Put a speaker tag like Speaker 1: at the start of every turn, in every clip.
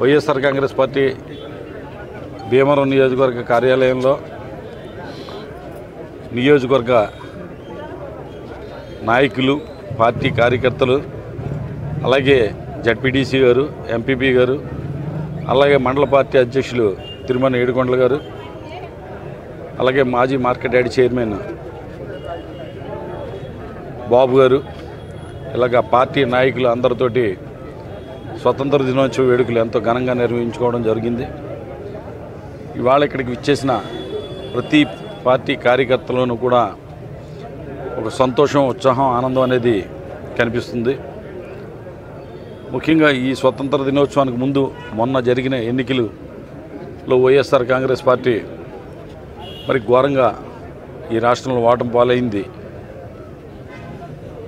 Speaker 1: YSR Congress party Bhimavaram నియోజకవర్గ కార్యాలయంలో నియోజకవర్గ నాయకులు, పార్టీ కార్యకర్తలు, అలాగే జడ్పీటీసీ గారు, ఎంపీపీ గారు, అలాగే మండల పార్టీ అధ్యక్షులు తిరుమల ఏడుకొండల గారు, అలాగే మాజీ మార్కెట్ యార్డ్ చైర్మన్ బాబు గారు, ఇలాగ పార్టీ నాయకులు అందరితోటి స్వతంత్ర దినోత్సవ వేడుకలు ఎంతో ఘనంగా నిర్వహించుకోవడం జరిగింది. ఇవాళ ఇక్కడికి విచ్చేసిన ప్రతి పార్టీ కార్యకర్తలను కూడా ఒక సంతోషం, ఉత్సాహం, ఆనందం అనేది కనిపిస్తుంది. ముఖ్యంగా ఈ స్వతంత్ర దినోత్సవానికి ముందు మొన్న జరిగిన ఎన్నికలలో వైఎస్ఆర్ కాంగ్రెస్ పార్టీ మరి ఘోరంగా ఈ రాష్ట్రంలో ఓటమి పాలైంది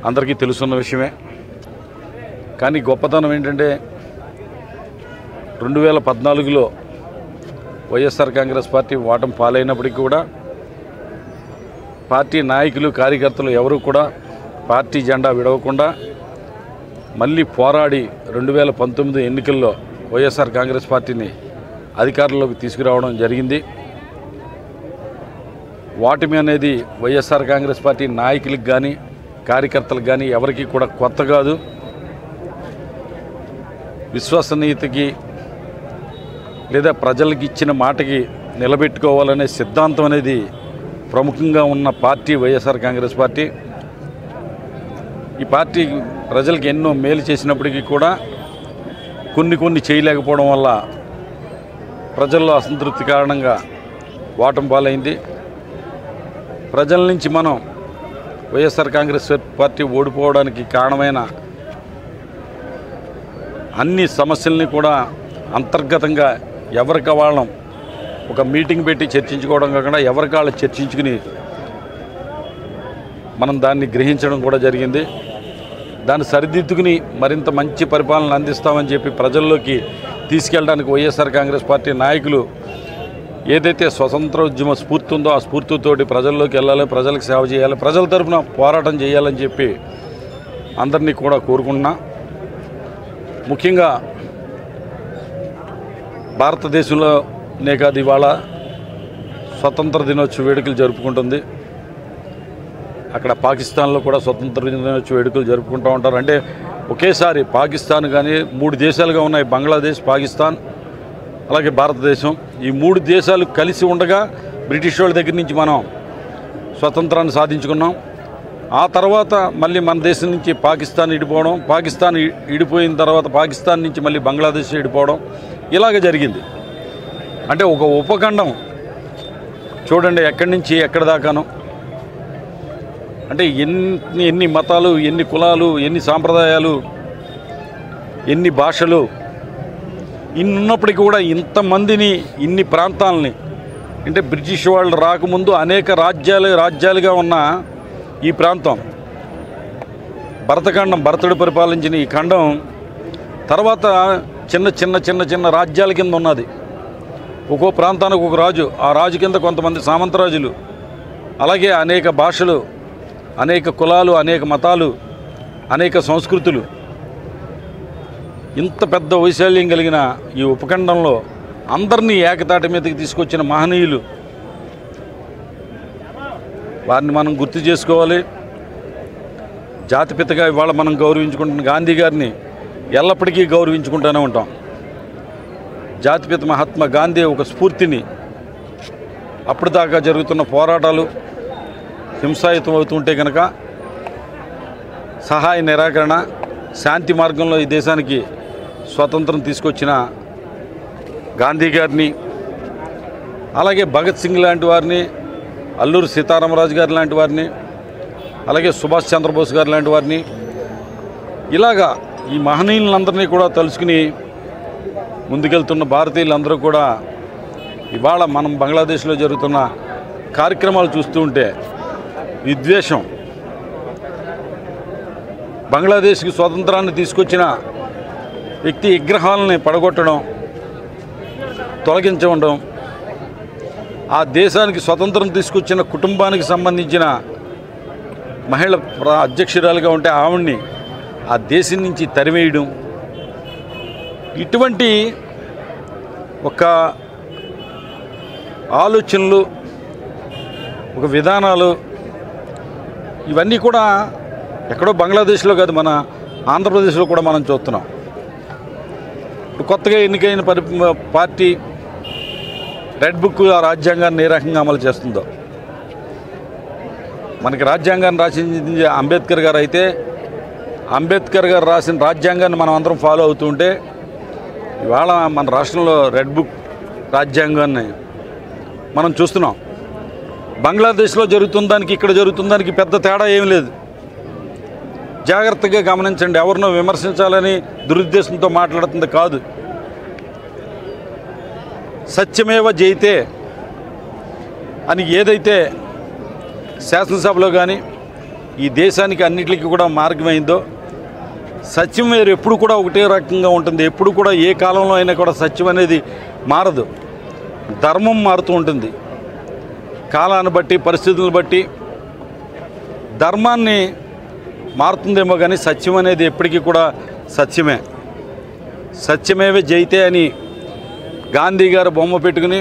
Speaker 1: అందరికీ తెలుసున్న విషయమే. కానీ గొప్పతనం ఏంటంటే 2014లో వైఎస్ఆర్ కాంగ్రెస్ పార్టీ ఓటమి పాలైనప్పటికీ కూడా పార్టీ నాయకులు, కార్యకర్తలు ఎవరూ కూడా పార్టీ జెండా విడవకుండా మళ్ళీ పోరాడి 2019 ఎన్నికల్లో వైఎస్ఆర్ కాంగ్రెస్ పార్టీని అధికారంలోకి తీసుకురావడం జరిగింది. ఓటమి అనేది వైఎస్ఆర్ కాంగ్రెస్ పార్టీ నాయకులకు కానీ, కార్యకర్తలకు కానీ ఎవరికి కూడా కొత్త కాదు. విశ్వసనీయతకి లేదా ప్రజలకు ఇచ్చిన మాటకి నిలబెట్టుకోవాలనే సిద్ధాంతం అనేది ప్రముఖంగా ఉన్న పార్టీ వైఎస్ఆర్ కాంగ్రెస్ పార్టీ. ఈ పార్టీ ప్రజలకు ఎన్నో మేలు చేసినప్పటికీ కూడా కొన్ని చేయలేకపోవడం వల్ల ప్రజల్లో అసంతృప్తి కారణంగా ఓటమి పాలైంది. ప్రజల నుంచి మనం వైఎస్ఆర్ కాంగ్రెస్ పార్టీ ఓడిపోవడానికి కారణమైన అన్ని సమస్యల్ని కూడా అంతర్గతంగా ఎవరికి వాళ్ళం ఒక మీటింగ్ పెట్టి చర్చించుకోవడం కాకుండా ఎవరికి వాళ్ళు చర్చించుకుని మనం దాన్ని గ్రహించడం కూడా జరిగింది. దాన్ని సరిదిద్దుకుని మరింత మంచి పరిపాలన అందిస్తామని చెప్పి ప్రజల్లోకి తీసుకెళ్ళడానికి వైఎస్ఆర్ కాంగ్రెస్ పార్టీ నాయకులు ఏదైతే స్వతంత్ర ఉద్యమ స్ఫూర్తి ఉందో ఆ స్ఫూర్తితోటి ప్రజల్లోకి వెళ్ళాలి, ప్రజలకు సేవ చేయాలి, ప్రజల తరఫున పోరాటం చేయాలని చెప్పి అందరినీ కూడా కోరుకుంటున్నా. ముఖ్యంగా భారతదేశంలోనే కాదు ఇవాళ స్వతంత్ర దినోత్సవ వేడుకలు జరుపుకుంటుంది. అక్కడ పాకిస్తాన్లో కూడా స్వతంత్ర దినోత్సవ వేడుకలు జరుపుకుంటూ ఉంటారు. అంటే ఒకేసారి పాకిస్తాన్ కానీ 3 దేశాలుగా ఉన్నాయి, బంగ్లాదేశ్, పాకిస్తాన్, అలాగే భారతదేశం. ఈ 3 దేశాలు కలిసి ఉండగా బ్రిటిష్ వాళ్ళ దగ్గర నుంచి మనం స్వతంత్రాన్ని సాధించుకున్నాం. ఆ తర్వాత మళ్ళీ మన దేశం నుంచి పాకిస్తాన్ విడిపోవడం, పాకిస్తాన్ విడిపోయిన తర్వాత పాకిస్తాన్ నుంచి మళ్ళీ బంగ్లాదేశ్ విడిపోవడం, ఇలాగ జరిగింది. అంటే ఒక ఉపఖండం చూడండి ఎక్కడి నుంచి ఎక్కడి దాకాను. అంటే ఎన్ని మతాలు, ఎన్ని కులాలు, ఎన్ని సాంప్రదాయాలు, ఎన్ని భాషలు ఇన్ని ఉన్నప్పటికీ కూడా ఇంతమందిని, ఇన్ని ప్రాంతాలని, అంటే బ్రిటిష్ వాళ్ళు రాకముందు అనేక రాజ్యాలుగా ఉన్న ఈ ప్రాంతం భరతఖండం, భరతుడు పరిపాలించిన ఈ ఖండం తర్వాత చిన్న రాజ్యాల కింద ఉన్నది. ఒక్కో ప్రాంతానికి ఒక రాజు, ఆ రాజు కింద కొంతమంది సామంతరాజులు, అలాగే అనేక భాషలు, అనేక కులాలు, అనేక మతాలు, అనేక సంస్కృతులు. ఇంత పెద్ద వైశాల్యం కలిగిన ఈ ఉపఖండంలో అందరినీ ఏకతాటి మీదకి తీసుకొచ్చిన మహనీయులు, వారిని మనం గుర్తు చేసుకోవాలి. జాతిపితగా ఇవాళ మనం గౌరవించుకుంటున్న గాంధీ గారిని ఎల్లప్పటికీ గౌరవించుకుంటూనే ఉంటాం. జాతిపిత మహాత్మా గాంధీ ఒక స్ఫూర్తిని. అప్పుడు దాకా జరుగుతున్న పోరాటాలు హింసాయుతం అవుతుంటే కనుక సహాయ నిరాకరణ, శాంతి మార్గంలో ఈ దేశానికి స్వాతంత్రం తీసుకొచ్చిన గాంధీ గారిని, అలాగే భగత్ సింగ్ లాంటి వారిని, అల్లూరి సీతారామరాజు గారు లాంటి వారిని, అలాగే సుభాష్ చంద్రబోస్ గారు లాంటి వారిని, ఇలాగా ఈ మహనీయులందరినీ కూడా తలుచుకుని ముందుకెళ్తున్న భారతీయులందరూ కూడా ఇవాళ మనం బంగ్లాదేశ్లో జరుగుతున్న కార్యక్రమాలు చూస్తూ ఉంటే విద్వేషం, బంగ్లాదేశ్కి స్వాతంత్రాన్ని తీసుకొచ్చిన వ్యక్తి విగ్రహాలని పడగొట్టడం, తొలగించడం, ఆ దేశానికి స్వతంత్రం తీసుకొచ్చిన కుటుంబానికి సంబంధించిన మహిళ అధ్యక్షురాలుగా ఉంటే ఆవిడ్ని ఆ దేశం నుంచి తరివేయడం, ఇటువంటి ఒక ఆలోచనలు, ఒక విధానాలు ఇవన్నీ కూడా ఎక్కడో బంగ్లాదేశ్లో కాదు, మన ఆంధ్రప్రదేశ్లో కూడా మనం చూస్తున్నాం. కొత్తగా ఎన్నికైన పార్టీ రెడ్ బుక్ రాజ్యాంగాన్ని ఏ రకంగా అమలు చేస్తుందో, మనకి రాజ్యాంగాన్ని రాసింది అంబేద్కర్ గారు అయితే అంబేద్కర్ గారు రాసిన రాజ్యాంగాన్ని మనం అందరం ఫాలో అవుతుంటే ఇవాళ మన రాష్ట్రంలో రెడ్ బుక్ రాజ్యాంగాన్ని మనం చూస్తున్నాం. బంగ్లాదేశ్లో జరుగుతుందానికి ఇక్కడ జరుగుతుందానికి పెద్ద తేడా ఏం లేదు. జాగ్రత్తగా గమనించండి. ఎవరినో విమర్శించాలని దురుద్దేశంతో మాట్లాడుతుంది కాదు. సత్యమేవ జయితే అని ఏదైతే శాసనసభలో కానీ ఈ దేశానికి అన్నిటికీ కూడా మార్గమైందో, సత్యం వేరు ఎప్పుడు కూడా ఒకటే రకంగా ఉంటుంది. ఎప్పుడు కూడా ఏ కాలంలో అయినా కూడా సత్యం అనేది మారదు. ధర్మం మారుతూ ఉంటుంది. కాలాన్ని బట్టి, పరిస్థితులను బట్టి ధర్మాన్ని మారుతుందేమో కానీ సత్యం అనేది ఎప్పటికీ కూడా సత్యమే. సత్యమేవే జయితే అని గాంధీ గారు బొమ్మ పెట్టుకుని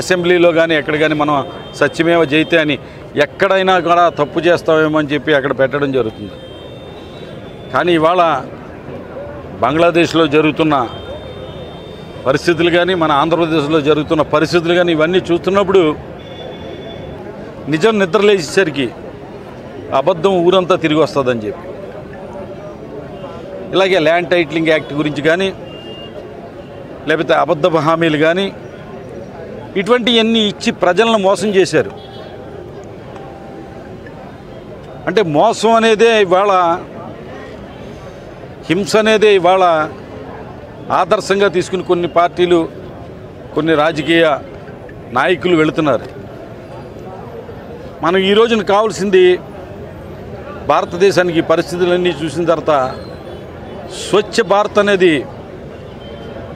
Speaker 1: అసెంబ్లీలో కానీ ఎక్కడ కానీ మనం సత్యమేవ జయితే అని ఎక్కడైనా కూడా తప్పు చేస్తామేమో అని చెప్పి అక్కడ పెట్టడం జరుగుతుంది. కానీ ఇవాళ బంగ్లాదేశ్లో జరుగుతున్న పరిస్థితులు కానీ, మన ఆంధ్రప్రదేశ్లో జరుగుతున్న పరిస్థితులు కానీ ఇవన్నీ చూస్తున్నప్పుడు నిజం నిద్రలేసేసరికి అబద్ధం ఊరంతా తిరిగి వస్తుందని చెప్పి, ఇలాగే ల్యాండ్ టైటిలింగ్ యాక్ట్ గురించి కానీ, లేకపోతే అబద్ధపు హామీలు కానీ ఇటువంటివన్నీ ఇచ్చి ప్రజలను మోసం చేశారు. అంటే మోసం అనేదే ఇవాళ, హింస అనేదే ఇవాళ ఆదర్శంగా తీసుకుని కొన్ని పార్టీలు, కొన్ని రాజకీయ నాయకులు వెళుతున్నారు. మనం ఈ రోజున కావాల్సింది భారతదేశానికి పరిస్థితులన్నీ చూసిన తర్వాత స్వచ్ఛ భారత్ అనేది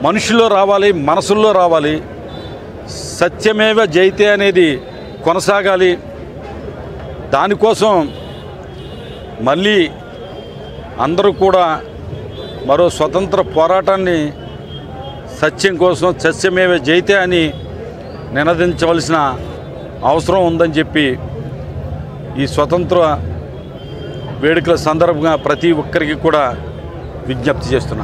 Speaker 1: మనుషుల్లో రావాలి, మనసుల్లో రావాలి. సత్యమేవ జయితే అనేది కొనసాగాలి. దానికోసం మళ్ళీ అందరూ కూడా మరో స్వతంత్ర పోరాటాన్ని సత్యం కోసం సత్యమేవ జయితే అని నినదించవలసిన అవసరం ఉందని చెప్పి ఈ స్వతంత్ర వేడుకల సందర్భంగా ప్రతి ఒక్కరికి కూడా విజ్ఞప్తి చేస్తున్నా.